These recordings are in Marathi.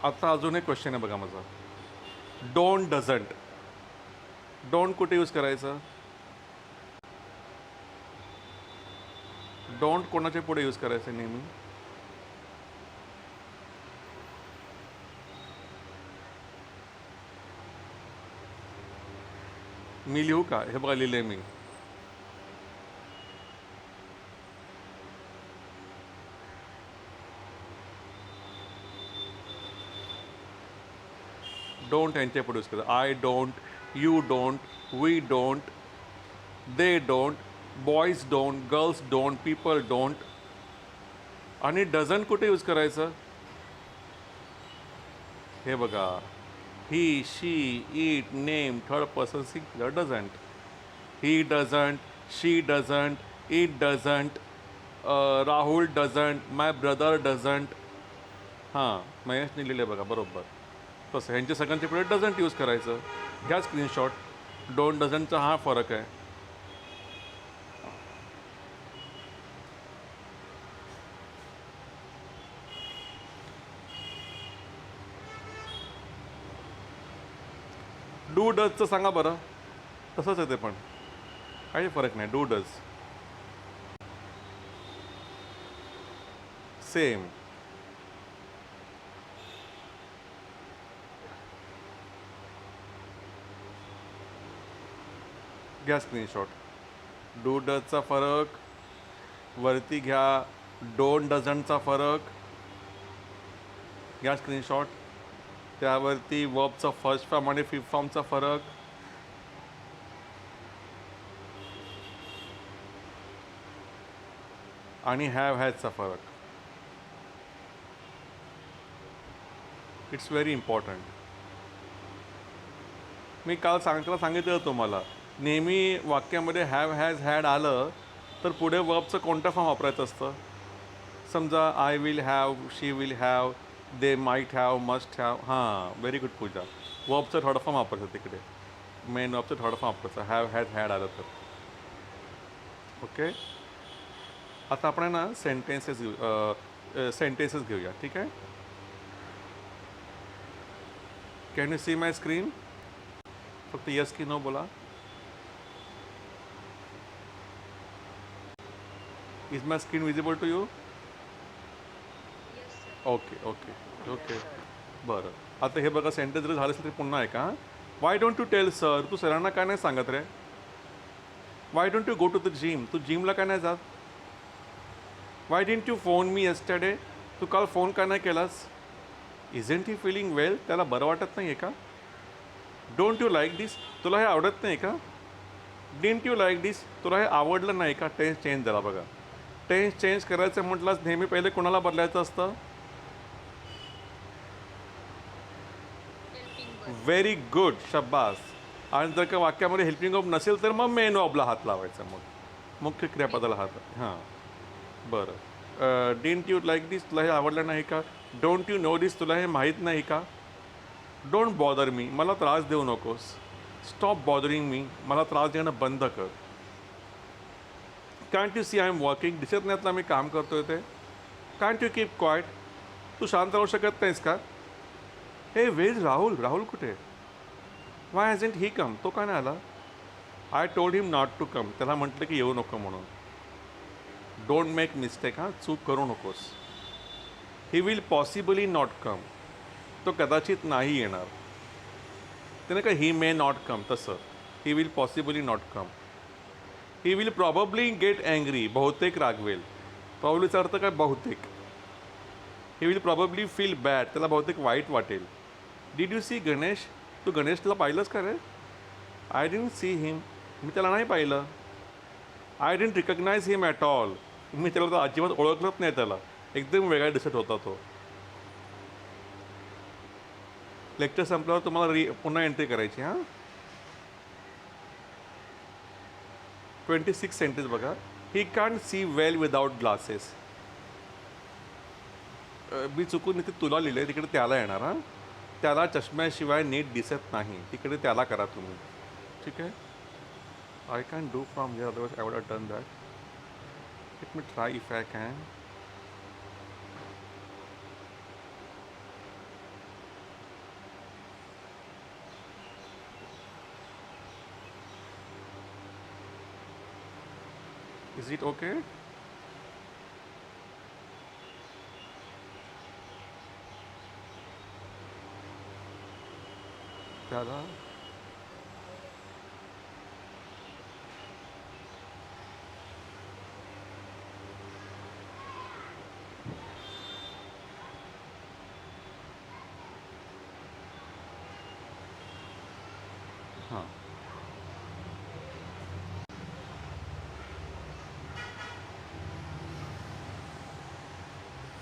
आता अजून एक क्वेश्चन आहे बघा माझा. Don't doesn't. डोंट कुठे यूज करायचं? डोंट कोणाच्या पुढे यूज करायचं नेहमी? मी लिहू का? हे बघा लिहिले मी. डोंट यांच्या पुढे यूज करायचं. I don't, you don't, we don't, they don't, boys don't, girls don't, people don't. आणि डझंट कुठे यूज करायचं? हे बघा, he, she, it, name, third person singular doesn't. He doesn't, she doesn't, it doesn't, Rahul doesn't, my brother doesn't. हां, महेशने लिहिले बघा बरोबर. तसं ह्यांच्या सगळ्यांच्या पुढे डझंट यूज करायचं. घ्या स्क्रीनशॉट. डोंट डझंटचा हा फरक आहे. डू डजचं सांगा बरं. तसंच आहे ते पण, काही फरक नाही. Do does same. घ्या स्क्रीनशॉट. डू डजचा फरक वरती घ्या. डोंट डझंटचा फरक घ्या स्क्रीनशॉट. त्यावरती वर्बचा फर्स्ट फॉर्म आणि फिफ्थ फॉर्मचा फरक. आणि हॅव हॅजचा फरक. It's very important. मी काल सांगितलं तुम्हाला, नेहमी वाक्यामध्ये हॅव हॅज हॅड आलं तर पुढे वर्बचं कोणतं फॉर्म वापरायचं असतं? समजा I will have, she will have, they might have, must have. हां, व्हेरी गुड पूजा. वर्बचं थर्ड फॉर्म वापरायचं तिकडे. मेन वर्बचं थर्ड फॉर्म वापरायचं हॅव हॅज हॅड आलं तर. ओके. आता आपण ना सेंटेन्सेस घेऊया. ठीक आहे. Can you see my screen? फक्त यस की नो बोला. Is my screen visible to you? Okay okay okay. बरं. आता हे बघा, सेंटेन्स जरी झालं असेल तरी पुन्हा आहे का? Why don't you tell sir? तू सरांना काय नाही सांगत रे? Why don't you go to the gym? तू जिमला काय नाही जात? Why didn't you phone me yesterday? तू काल फोन का नाही केलास? Isn't he feeling well? त्याला बरं वाटत नाही आहे का? Don't you like this? तुला हे आवडत नाही का? Didn't you like this? तुला हे आवडलं नाही का? टेन्स चेंज झाला बघा. टेन्स चेंज करायचं म्हटलंच नेहमी पहिले कोणाला बदलायचं असतं? व्हेरी गुड, शब्बास. आणि जर का वाक्यामध्ये हेल्पिंग ऑफ नसेल तर मग मेन ऑबला हात लावायचा. मग मुख्य क्रियापदाला हात. हां, बरं. Didn't you like this? तुला हे आवडलं नाही का? Don't you know this? तुला हे माहीत नाही का? Don't bother me? मला त्रास देऊ नकोस. Stop bothering me? मला त्रास देणं बंद कर. Can't you see I am working? दिसत नाही आता मी काम करतोय ते? Can't you keep quiet? तू शांत राहू शकत नाहीस का? हे वेज राहुल? राहुल कुठे? Why hasn't he come? तो का नाही आला? I told him not to come. त्याला म्हटलं की येऊ नको म्हणून. Don't make mistake. हां, चूक करू नकोस. He will possibly not come. तो कदाचित नाही येणार. त्याने का ही मे नॉट कम तसं. He will possibly not come. He will probably get angry. बहुतेक रागवेल. प्रॉबब्लीचा अर्थ काय? बहुतेक. He will probably feel bad. त्याला बहुतेक वाईट वाटेल. Did you see Ganesh? तू गणेशला पाहिलंस का रे? I didn't see him. मी त्याला नाही पाहिलं. I didn't recognise him at all. मी त्याला तर अजिबात ओळखलंच नाही. त्याला एकदम वेगळा दिसत होता तो. लेक्चर संपल्यावर तुम्हाला पुन्हा एंट्री करायची. हां, 26 सेंटेन्स बघा. He can't see well without glasses. मी चुकून इथे तुला लिहिलं आहे, तिकडे त्याला येणार. हां, त्याला चष्म्याशिवाय नीट दिसत नाही. तिकडे त्याला करा तुम्ही. ठीक आहे. I can do from here, otherwise I would have done that. Let me try if I can. Is it okay? त्याला हां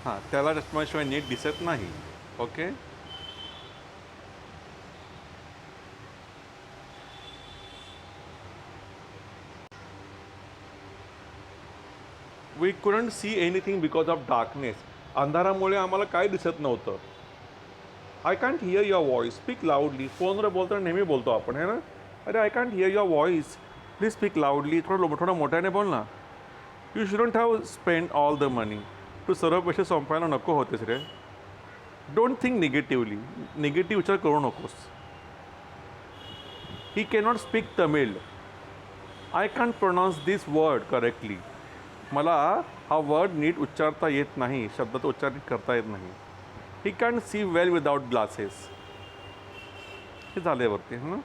हां, त्याला चष्म्याशिवाय नीट दिसत नाही. Okay. We couldn't see anything because of darkness. अंधारामुळे आम्हाला काय दिसत नव्हतं. I can't hear your voice, speak loudly. फोनवर बोलताना नेहमी बोलतो आपण, है ना? अरे I can't hear your voice, please speak loudly. थोडं मोठ्याने बोल ना. You shouldn't have spend all the money. तू सर्व पैसे संपायला नको होतेस रे. Don't think negatively. निगेटिव्ह विचार करू नकोस. He cannot speak Tamil. I can't pronounce this word correctly. मला हा वर्ड नीट उच्चारता येत नाही, शब्दाचा उच्चार नीट करता येत नाही. He can see well without glasses. हे झाल्यावरती ना.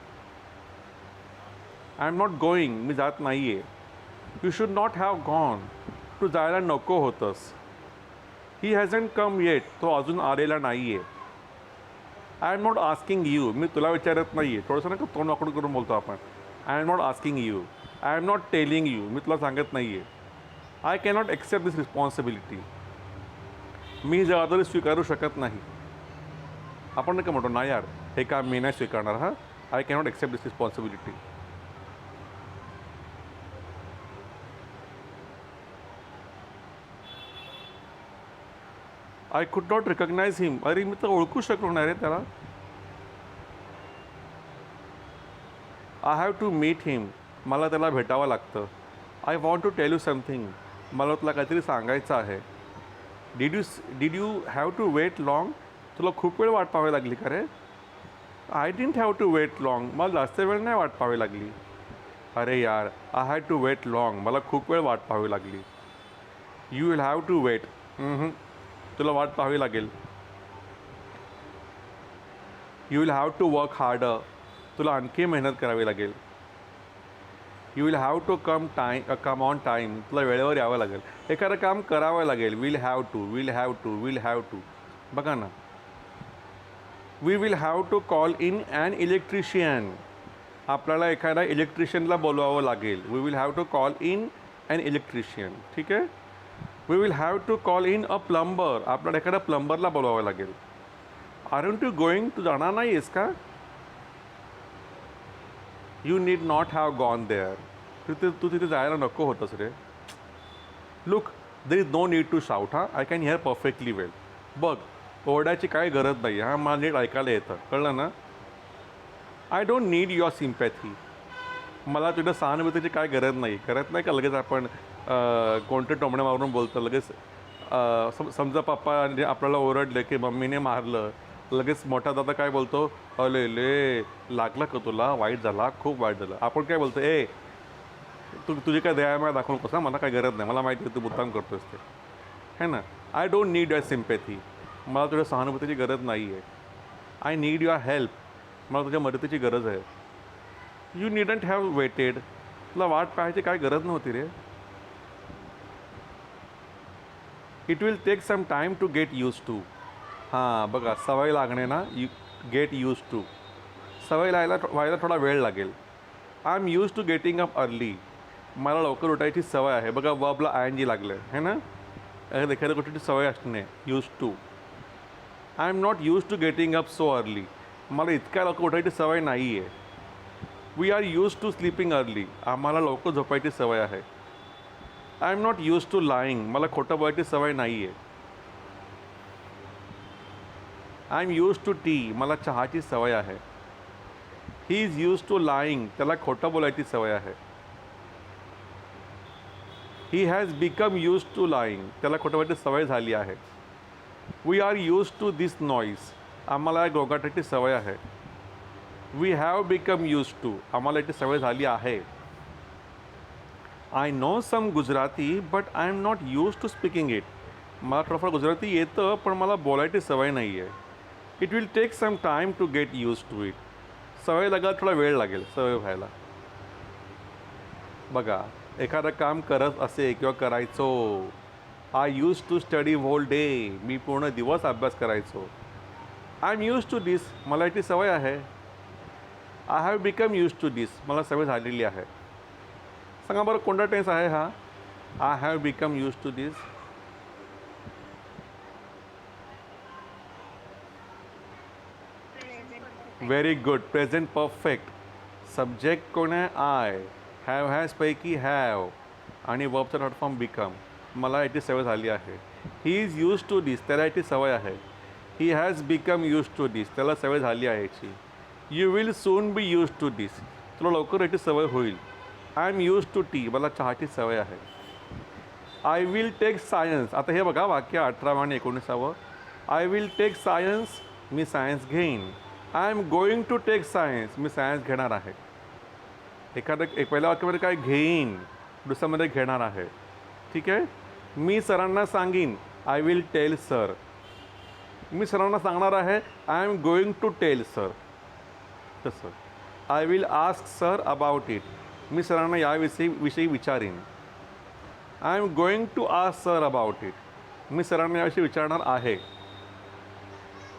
I am not going. मी जात नाही आहे. You should not have gone. तू जायला नको होतंस. He hasn't come yet. तो अजून आलेला नाही आहे. I am not asking you. मी तुला विचारत नाही आहे. थोडंसं नाही का तोंड वाकडं करून बोलतो आपण. I am not asking you. I am not telling you. मी तुला सांगत नाही आहे. I cannot accept this responsibility. मी ही जबाबदारी स्वीकारू शकत नाही. आपण नाही का म्हणतो ना यार, हे काम मी नाही स्वीकारणार. हां, I cannot accept this responsibility. I could not recognise him. अरे मी तर ओळखू शकलो नाही रे त्याला. I have to meet him. मला त्याला भेटावं लागतं. I want to tell you something. मला तुला काहीतरी सांगायचं आहे. Did you have to wait long. तुला खूप वेळ वाट पाहावी लागली का रे? I didn't have to wait long. मला जास्त वेळ नाही वाट पाहावी लागली. अरे यार, I had to wait long. मला खूप वेळ वाट पाहावी लागली. You will have to wait. तुला वाट पाहावी लागेल. You will have to work harder. तुला आणखी मेहनत करावी लागेल. You will have to come on time. तुला वेळेवर यावं लागेल. एखादं काम करावं लागेल. Will have to, will have to, will have to. बघा ना. We will have to call in an electrician. आपल्याला एखादा इलेक्ट्रिशियनला बोलवावं लागेल. We will have to call in an electrician. ठीक आहे. We will have to call in a plumber. आपल्याला एखाद्या प्लंबरला बोलवावं लागेल. Aren't you going. तू जाणार नाही आहेस का? You need not have gone there. तू तिथे जायला नको होतंस रे. Look, there is no need to shout. हां, I can hear perfectly well. बघ, ओरडायची काही गरज नाही. हां, मला नीट ऐकायला येतं. कळलं ना? I don't need your sympathy. मला तुझ्या सहानुभूतीची काय गरज नाही. करत नाही का लगेच आपण कोणते टोमणे मारून बोलतो लगेच. समजा पप्पा आपल्याला ओरडले की मम्मीने मारलं, लगेच मोठा दादा काय बोलतो, अले ले लागला का तुला, वाईट झाला, खूप वाईट झालं. आपण काय बोलतो, तुझी काय दयामाया दाखवून कसं, मला काय गरज नाही, मला माहिती आहे तू मुद्दाम करतोस ते, है ना. I don't need your sympathy. मला तुझ्या सहानुभूतीची गरज नाही आहे. I need your help. मला तुझ्या मदतीची गरज आहे. You needn't have waited. तुला वाट पाहायची काय गरज नव्हती रे. It will take some time to get used to. हां बघा, सवय लागणे ना. Get used to. सवय व्हायला थोडा वेळ लागेल. I am used to getting up early. मला लवकर उठायची सवय आहे. बघा, वर्बला ING लागलं आहे ना. एखाद्या गोष्टीची सवय असणे. Used to. I am not used to getting up so early. मला इतक्या लवकर उठायची सवय नाही आहे. We are used to sleeping early. आम्हाला लवकर झोपायची सवय आहे. I am not used to lying. मला खोटं बोलायची सवय नाही आहे. I am used to tea. मला चहाची सवय आहे. He is used to lying. त्याला खोटं बोलायची सवय आहे. He has become used to lying. त्याला खोटं बोलायची सवय झाली आहे. We are used to this noise. आम्हाला गोंगाटाची सवय आहे. We have become used to. आम्हाला याची सवय झाली आहे. I know some Gujarati but I am not used to speaking it. मला थोडंफार गुजराती येतं पण मला बोलायची सवय नाही आहे. It will take some time to get used to it. सवय लागायला थोडा वेळ लागेल सवय व्हायला. बघा, एखादं काम करत असे किंवा करायचो. I used to study whole day. मी पूर्ण दिवस अभ्यास करायचो. I am used to this. मला याची सवय आहे. I have become used to this. मला सवय झालेली आहे. सांगा बरं कोणता टेन्स आहे हा? I have become used to this. Very good. Present perfect. Subject कोण आहे? आय. हॅव हॅजपैकी हॅव आणि वर्बचा डॉट फॉर्म बिकम. मला याची सवय झाली आहे. He is used to this. त्याला याची सवय आहे. He has become used to this. त्याला सवय झाली आहे याची. You will soon be used to this. तुला लवकर याची सवय होईल. I am used to tea. मला चहाची सवय आहे. I will take science. आता हे बघा वाक्य 18 आणि 19. I will take science. मी सायन्स घेईन. I am going to take science. मी सायन्स घेणार आहे. एक पहिल्या वाक्यामध्ये काय? घेईन. दुसऱ्यामध्ये घेणार आहे. ठीक आहे. मी सरांना सांगीन. I will tell sir. मी सरांना सांगणार आहे. I am going to tell sir. तसं I will ask sir about it. मी सरांना याविषयी विचारीन. I am going to ask sir about it. मी सरांना याविषयी विचारणार आहे.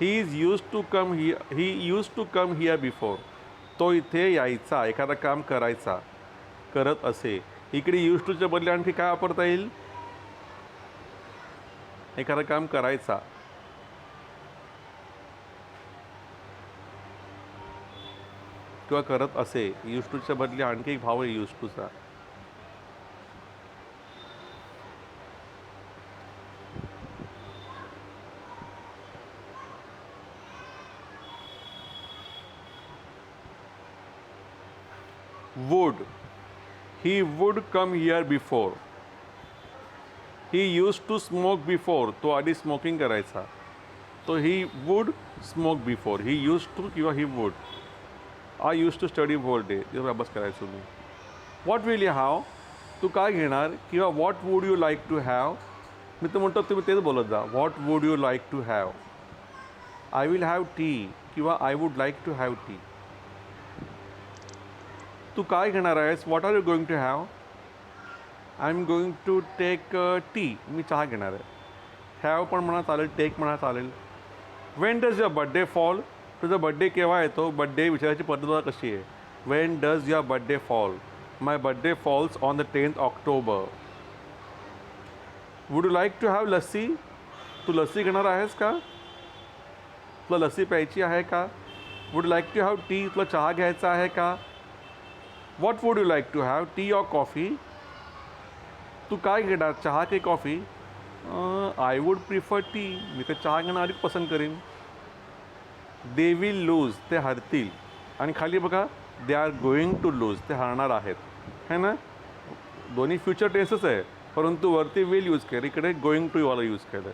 He used to come here before. तो इथे यायचा. एखादं काम करायचा. करत असे. इकडे यूज टूच्या बदले आणखी काय वापरता येईल? एखादं काम करायचा. किंवा करत असे. यूज टूच्या बदले आणखी एक भाव आहे यूज टूचा. Would. He would come here before. He used to smoke before. तो आधी स्मोकिंग करायचा. तो he would smoke before. He used to किंवा he would. I used to study whole day. दिवस अभ्यास करायचो मी. What will you have. तू काय घेणार? किंवा what would you like to have. मी तर म्हणतो तुम्ही तेच बोलत जा. What would you like to have. I will have tea किंवा I would like to have tea. तू काय घेणार आहेस? What are you going to have. I am going to take tea. मी चहा घेणार आहे. हॅव पण म्हणा चालेल. टेक म्हणा चालेल. When does your birthday fall. तुझा बड्डे केव्हा येतो? बड्डे विचारायची पद्धत कशी आहे? When does your birthday fall. My birthday falls on the 10th October. Would you like to have lassi. तू लस्सी घेणार आहेस का? तुला लस्सी प्यायची आहे का? Would like to have tea. तुला चहा घ्यायचा आहे का? What would you like to have. Tea or coffee. तू काय घेणार? चहा की coffee. I would prefer tea. मी तर चहा घेणं अधिक पसंत करीन. They will lose. ते हरतील. आणि खाली बघा they are going to lose. ते हरणार आहेत. है ना. दोन्ही फ्युचर टेन्सच आहे परंतु वरती विल यूज केलं. इकडे गोईंग टू वाला यूज केलं.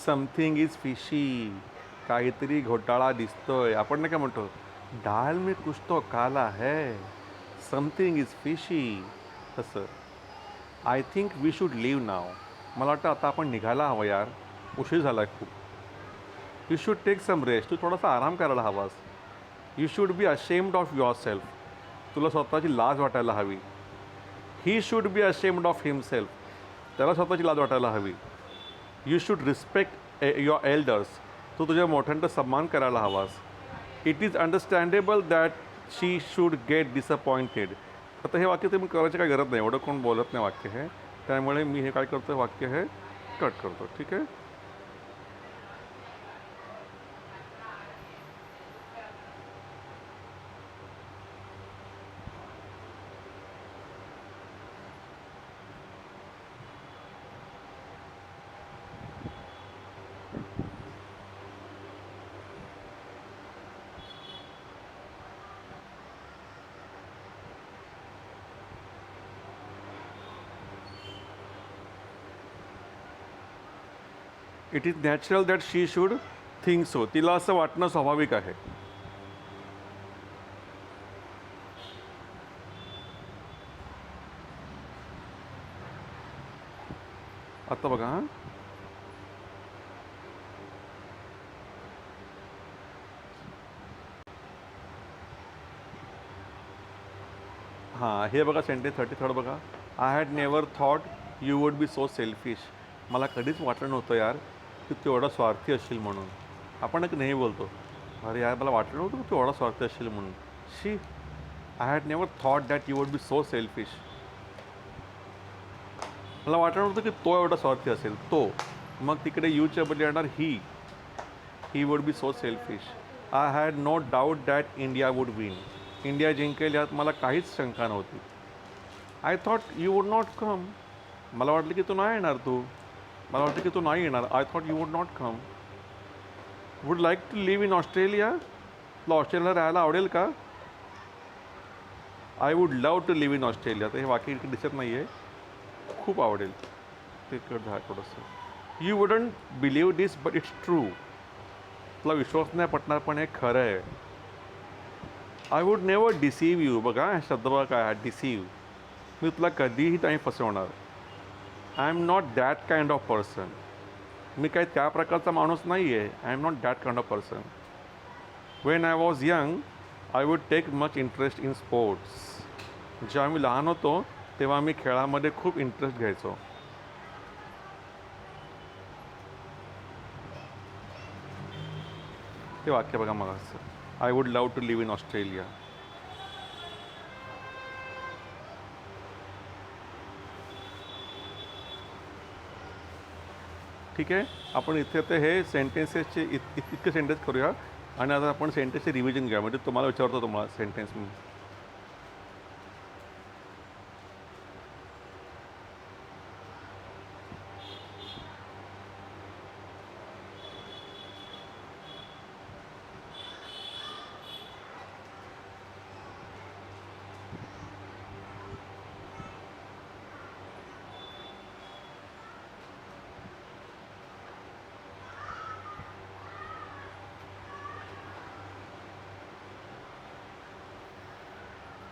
Something is fishy. काहीतरी घोटाळा दिसतोय. आपण नाही काय म्हणतो डाल में कुछ तो काला है. Something is fishy. तसं I think we should leave now. मला वाटतं आता आपण निघायला हवं यार. उशीर झाला आहे खूप. You should take some rest. तू थोडासा आराम करायला हवास. You should be ashamed of yourself. तुला स्वतःची लाज वाटायला हवी. He should be ashamed of himself. त्याला स्वतःची लाज वाटायला हवी. You should respect your elders. तू तुझ्या मोठ्यांचा सन्मान करायला हवास. It is understandable that she should get disappointed. आता हे वाक्य तुम्ही करायची काही गरज नाही. एवढं कोण बोलत नाही वाक्य हे. त्यामुळे मी हे काय करतो वाक्य हे कट करतो. ठीक आहे. It is natural that she should think so. तिला असं वाटणं स्वाभाविक आहे. आता बघा हां. हां, हे बघा सेंटेन्स 33 बघा. I had never thought you would be so selfish. मला कधीच वाटलं नव्हतं यार की तू एवढा स्वार्थी असशील म्हणून. आपण एक नेहमी बोलतो, अरे यार मला वाटलं नव्हतं की तू एवढा स्वार्थी असशील म्हणून. शी, I had never thought that you would be so selfish. मला वाटलं नव्हतं की तो एवढा स्वार्थी असेल. तो मग तिकडे यूच्या बदली येणार he would be so selfish. I had no doubt that India would win. India जिंकेल यात मला काहीच शंका नव्हती. आय थॉट यू वुड नॉट कम. मला वाटलं की तू नाही येणार तू. मला वाटलं की तू नाही येणार. I thought you would not come. Would like to live in Australia. तुला ऑस्ट्रेलियाला राहायला आवडेल का? I would love to live in Australia. तर हे वाक्य इकडे दिसत नाही आहे. खूप आवडेल ते कर थोडंसं. You wouldn't believe this but it's true. तुला विश्वास नाही पटणार पण हे खरं आहे. I would never deceive you. बघा हा शब्द बघा काय, डिसीव्ह. मी तुला कधीही नाही फसवणार. I am not that kind of person. मी काही त्या प्रकारचा माणूस नाही आहे. I am not that kind of person. When I was young I would take much interest in sports. जेव्हा मी लहान होतो तेव्हा मी खेळामध्ये खूप इंटरेस्ट घ्यायचो. ते वाक्य बघा मग असं, I would love to live in Australia. ठीक आहे. आपण इथे ते हे सेंटेन्सेसचे इतके सेंटेन्स करूया आणि आता आपण सेंटेन्सचे रिव्हिजन घ्या. म्हणजे तुम्हाला विचारतो तुम्हाला सेंटेन्स मी.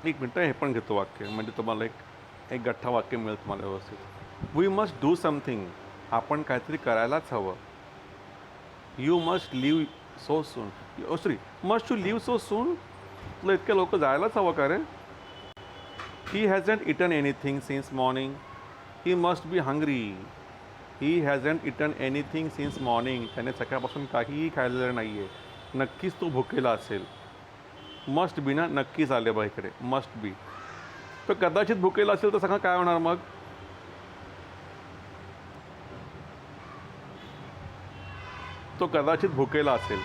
एक मिनटं हे पण घेतो वाक्य, म्हणजे तुम्हाला एक एक गठ्ठा वाक्य मिळेल तुम्हाला व्यवस्थित. We must do something. आपण काहीतरी करायलाच हवं. You must leave so soon. Sorry, must to leave so soon. तुला इतके लोक जायलाच हवं का रे? He hasn't eaten anything since morning. He must be hungry. He hasn't eaten anything since morning. त्याने सकाळपासून काहीही खाल्लेलं नाही आहे. नक्कीच तो भुकेला असेल. मस्ट बी ना, नक्कीच आले बा इकडे, मस्ट बी. तो कदाचित भुकेला असेल तर सगळं काय होणार मग? तो कदाचित भुकेला असेल.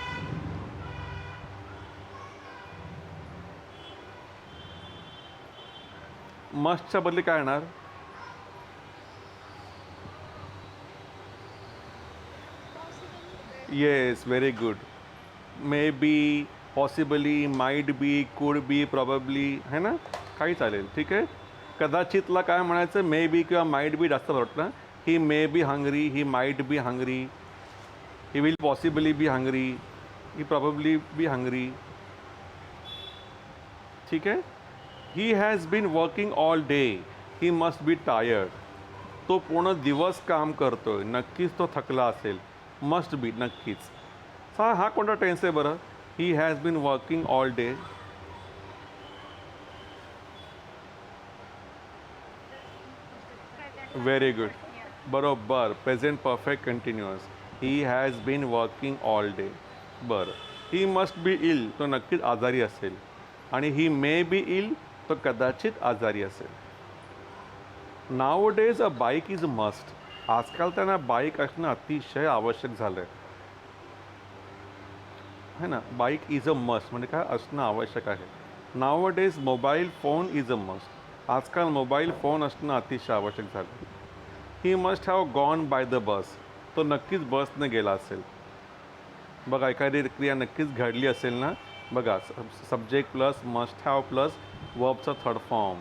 मस्टच्या बदली काय येणार? Yes, very good. May be, possibly, might be, could be, probably, है ना, काही चालेल. ठीक आहे. कदाचितला काय म्हणायचं? मे बी किंवा माईट बी जास्त वाटतं. He may be hungry, he might be hungry, he will possibly be hungry, he probably be hungry. ठीक आहे. He has been working all day. He must be tired. तो पूर्ण दिवस काम करतोय, नक्कीच तो थकला असेल. मस्ट बी, नक्कीच. हा कोणता टेन्स आहे बरं? He has been working all day. Very good. बरोबर, present perfect continuous. He has been working all day. बरं. He must be ill. तो नक्कीच आजारी असेल. आणि ही मे बी इल. तो कदाचित आजारी असेल. Now days a bike is must. आजकाल त्यांना बाईक असणं अतिशय आवश्यक झालं आहे, है ना. बाईक इज अ मस्ट म्हणजे काय? असणं आवश्यक आहे. Now days mobile phone is a must. आजकाल मोबाईल फोन असणं अतिशय आवश्यक झालं. ही must have gone by the bus. तो नक्कीच बसने गेला असेल. बघा, एखादी क्रिया नक्कीच घडली असेल ना. बघा, subject plus must have plus वर्बचा third form.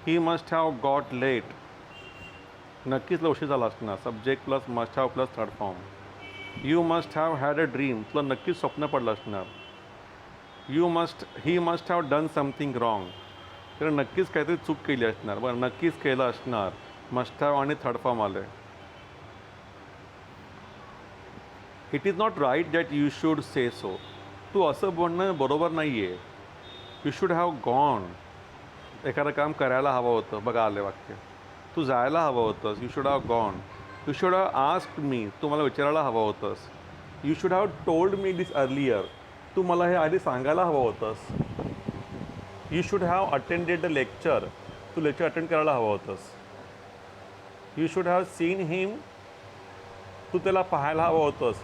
He must have got late. नक्कीच उशीर झाला असणार. Subject plus must have plus third form. You must have had a dream. तुला नक्कीच स्वप्न पडलं असणार. He must have done something wrong. तर नक्कीच काहीतरी चूक केली असणार. बरं, नक्कीच केलं असणार. मस्ट हॅव आणि थर्ड फॉर्म आले. It is not right that you should say so. तू असं बोलणं बरोबर नाही आहे. You should have gone. एखादं काम करायला हवं होतं. बघा आले वाक्य. तू जायला हवं होतंस. You should have gone. You should have asked me. तू मला विचारायला हवं होतंस. You should have told me this earlier. तू मला हे आधी सांगायला हवं होतंस. You should have attended the lecture. तू लेक्चर अटेंड करायला हवं होतंस. You should have seen him. तू त्याला पाहायला हवं होतंस.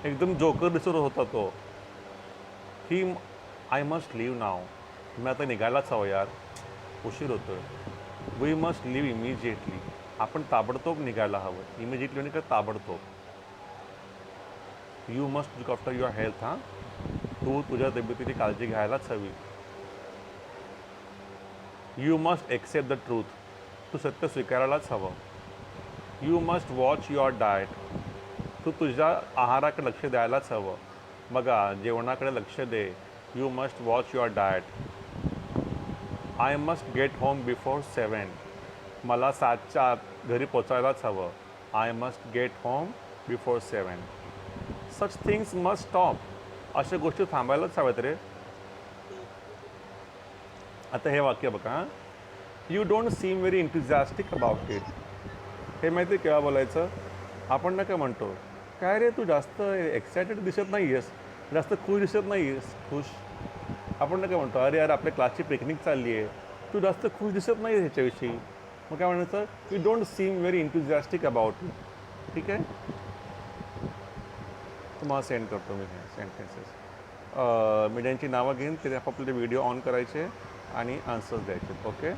एकदम जोकर दिसत होता तो. ही आय मस्ट लिव्ह नाव. मी आता निघायलाच हवं यार, उशीर होतो आहे. We must leave immediately. आपण ताबडतोब निघायला हवं. इमिजिएटली म्हणजे काय, ताबडतोब. You must look after your health. हां, तू तुझ्या तब्येतीची काळजी घ्यायलाच हवी. You must accept the truth. तू सत्य स्वीकारायलाच हवं. You must watch your diet. तू तुझ्या आहाराकडे लक्ष द्यायलाच हवं. बघा, जेवणाकडे लक्ष दे. You must watch your diet. I must get home before 7. मला 7च्या आत घरी पोचायलाच हवं. I must get home before 7. Such things must stop. अशा गोष्टी थांबायलाच हव्यात रे. आता हे वाक्य बघा. You don't seem very enthusiastic about it. हे माहिती आहे केव्हा बोलायचं? आपण ना काय म्हणतो, काय रे तू जास्त एक्सायटेड दिसत नाही आहेस, जास्त खुश दिसत नाही आहेस. खुश आपण ना काय म्हणतो, अरे यार आपल्या क्लासची पिकनिक चालली आहे, तू जास्त खुश दिसत नाही आहेस ह्याच्याविषयी. मग काय म्हणायचं? You don't seem very enthusiastic about it. ठीक आहे, तुम्हाला सेंड करतो मी हे सेंटेन्सेस. मीडियांची नावं घेईन, ते आपापले व्हिडिओ ऑन करायचे आणि आन्सर्स द्यायचे. Okay.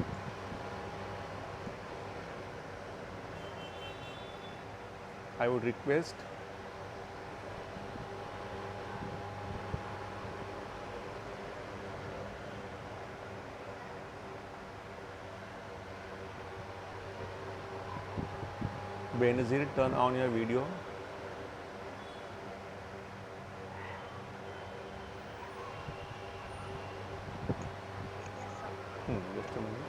I would request Benazir, turn on your video. Just a minute.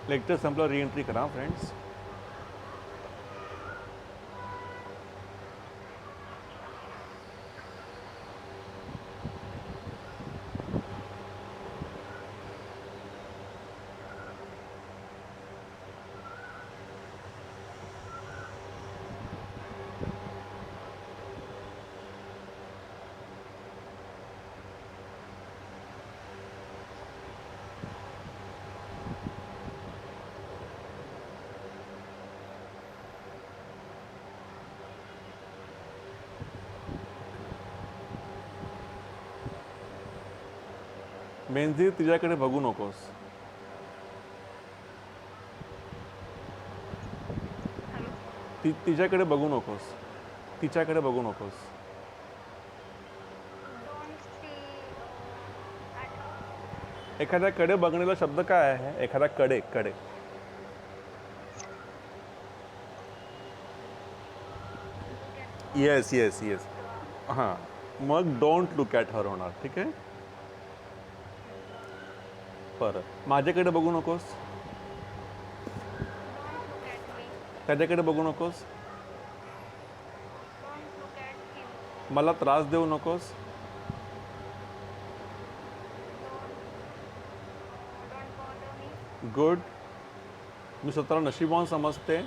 Lecture संपलं, रीएंट्री करा फ्रेंड्स. बेनझीर, तिच्याकडे बघू नकोस. तिच्याकडे बघू नकोस. तिच्याकडे बघू नकोस. एखाद्याकडे बघण्याला शब्द काय आहे? एखादा कडे. कडे येस येस येस. हां, मग डोंट लुक ॲट हर होणार. ठीक आहे. बरं, माझ्याकडे बघू नकोस. त्याच्याकडे बघू नकोस. मला त्रास देऊ नकोस. Don't bother me. गुड. मी स्वतःला नशीबवान समजते. I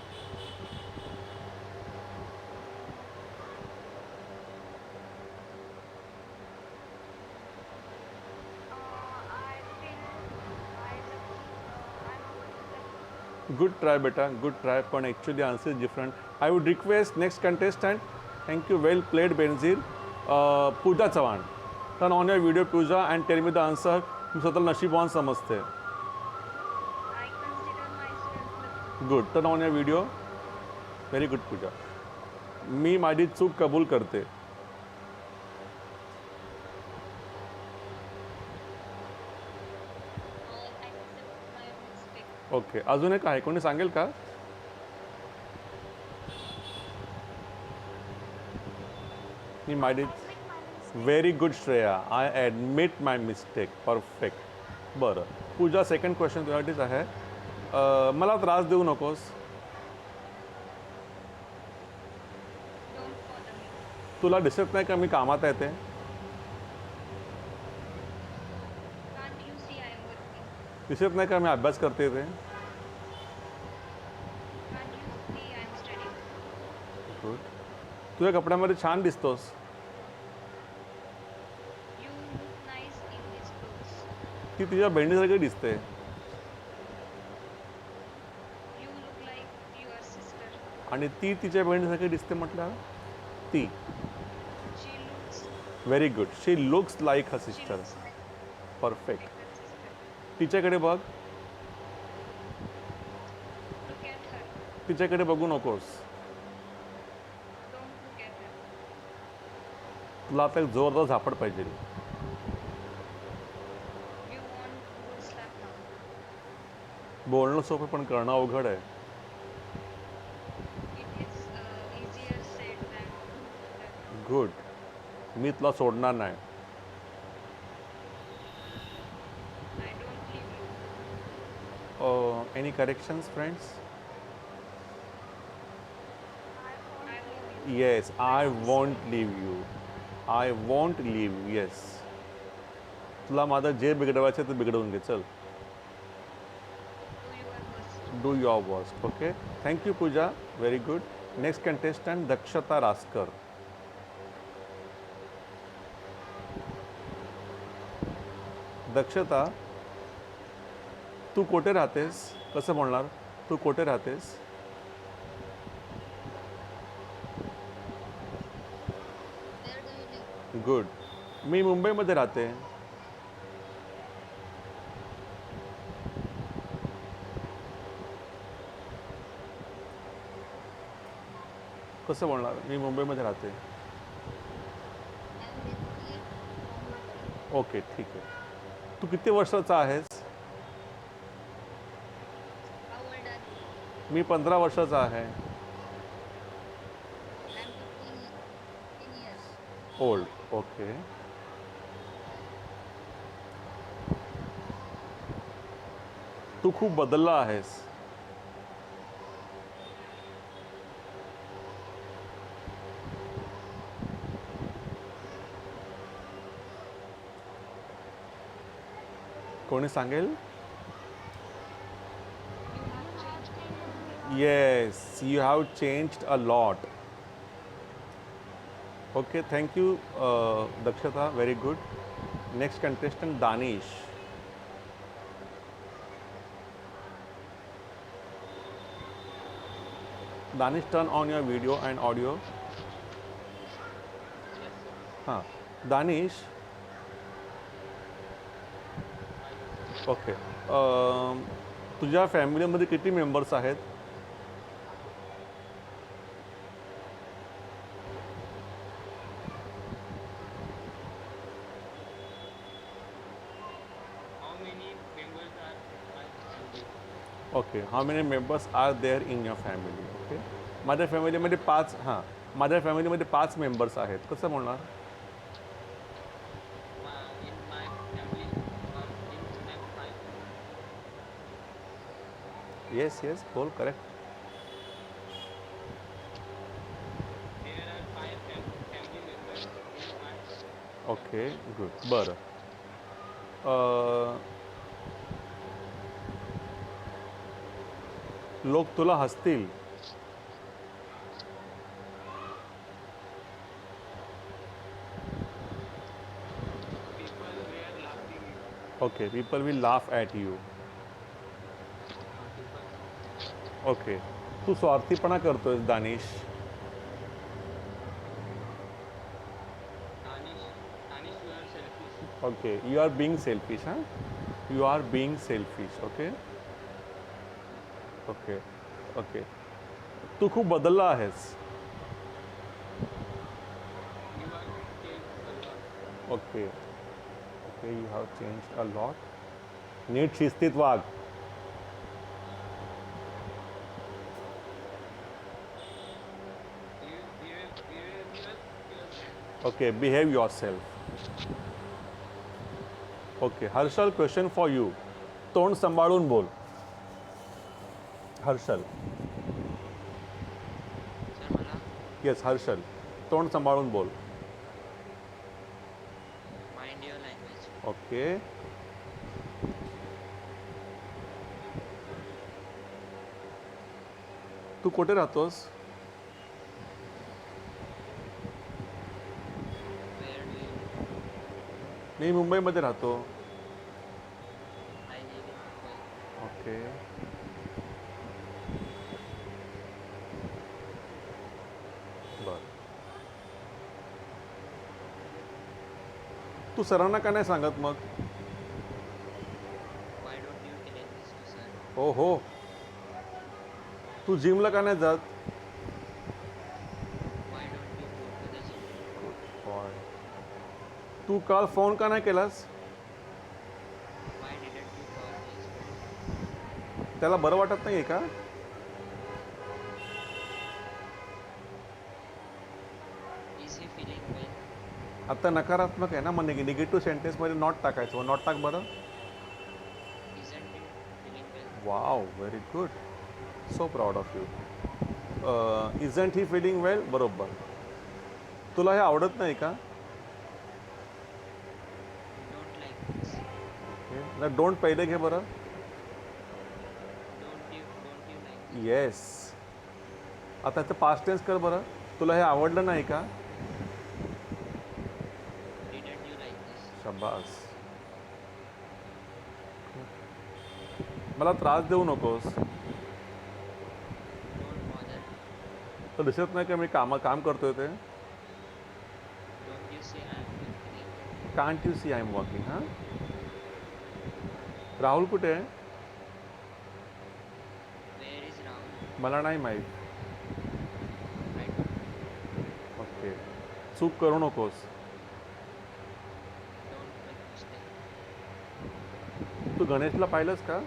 feel I'm good try बेटा, गुड ट्राय. पण actually answer is different. I would request next contestant. Thank you. Well played Benazir. Pooja Chavan. Turn on your video Pooja and tell me the answer. मी स्वतःला नशीबवान समजते. I consider myself lucky. Good. Turn on your video. Very good Pooja. मी माझी चूक कबूल करते. I accept my mistake. Okay. अजून एक आहे, कोणी सांगेल का? मी माझी. Admit my mistake. Very good Shreya. I admit my mistake. Perfect. बरं पूजा, सेकंड क्वेश्चन तुझ्यासाठीच आहे. मला त्रास देऊ नकोस. Don't bother me. तुला दिसत नाही का मी कामात आहे ते? Can't you see I am working? दिसत नाही का मी अभ्यास करते ते? Can't you see I am studying? Good. तुझ्या कपड्यामध्ये छान दिसतोस. You look nice in these clothes. ती तुझ्या बहिणीसारखी दिसते. You look like your sister. आणि ती तिच्या बहिणीसारखी दिसते म्हटलं. ती. She looks very good. She looks like her she sister. looks like perfect. her sister. तिच्याकडे बघ. Look at her. तिच्याकडे बघू नकोस. Don't look at her. तुला आता एक जोरदार झापड पाहिजे. You want good slap now. बोलणं सोपं पण करणं अवघड आहे. It is easier said than done. Good. मी तुला सोडणार नाही. I don't leave you. Any corrections friends? I leave you. Yes. I won't leave you. I won't leave. Yes. तुला माझं जे बिघडवायचं ते बिघडवून घे. चल. Do your best. Do your worst. Okay. Thank you Pooja. Very good. Next contestant Dakshata Raskar. दक्षता, तू कोठे राहतेस? कसं बोलणार? तू कोठे राहतेस? Where do you live? Good. मी मुंबईमध्ये राहते. कसं बोलणार? मी मुंबईमध्ये राहते. I am basically from local. Okay ठीक आहे. तू किती वर्षाचा आहेस? How old are you? मी 15 वर्षाचा आहे. I am 15 years. Old. Okay. तू खूप बदलला आहेस. कोणी सांगेल? You have changed completely. Yes. You have changed a lot. Okay. Thank you Dakshata. Very good. Next contestant Danish. Danish, turn on your video and audio. हां. दानिश. ओके. तुझ्या फॅमिलीमध्ये किती मेंबर्स आहेत? How many members are my family? Okay. How many members are there in your family? Okay. माझ्या फॅमिलीमध्ये 5. हां. माझ्या फॅमिलीमध्ये 5 मेंबर्स आहेत. कसं बोलणार? In my family, in my five. Yes yes. बोल. Correct. There are five family members. Okay good बरं लोक तुला हसतील People were laughing you. Okay people will laugh at you People. Okay तू स्वार्थीपणा करतोयस Danish Tanish, you are selfish. Okay you are being selfish हां you are being selfish okay okay okay तू खूप बदलला आहेस You are changed a lot. Okay okay you have change a lot नीट शिस्तीत वाग You okay behave yourself okay Harshal question for you तोंड सांभाळून बोल हर्षल सर मला येस हर्षल तोंड सांभाळून बोल माइंड युअर लँग्वेज. ओके तू कुठे राहतोस वेअर डू यू मी मुंबईमध्ये राहतो I live in Mumbai. Okay बर तू सरांना का नाही सांगत मग why don't you tell this to sir. हो हो तू जिमला का नाही जात why don't you go to the gym. तू काल फोन का नाही केलास वाय डिडंट यू कॉल दिस. त्याला बरं वाटत नाही आहे का इज ही फीलिंग वेल. आता नकारात्मक आहे ना मग निगेटिव्ह सेंटेन्समध्ये नॉट टाकायचं मग नॉट टाक बरं isn't it feeling well. Wow very good so proud of you isn't he feeling well बरोबर तुला हे आवडत नाही का डोंट लाईक दिस. ना डोंट पहिले घे बरं डोंट यू लाईक. येस आता याचं पास्ट टेन्स कर बरं तुला हे आवडलं नाही का डिडंट यू लाईक दिस. शाबास मला त्रास देऊ नकोस डोंट बॉदर. तर दिसत नाही का मी काम करतोय ते don't you say I am working. Can't you see I am walking हां राहुल कुठे आहे वेअर इज राहुल. मला नाही माहीत आय डोंट. ओके चूक करू नकोस डोंट मेक मिस्टेक. तू गणेशला पाहिलंस का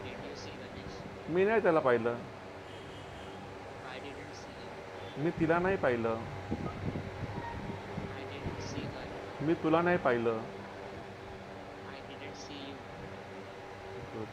डिड यू सी गणेश. मी नाही त्याला पाहिलं आय डिडंट सी हिम. मी तिला नाही पाहिलं आय डिडंट सी हर. मी तुला नाही पाहिलं I didn't C you. Good.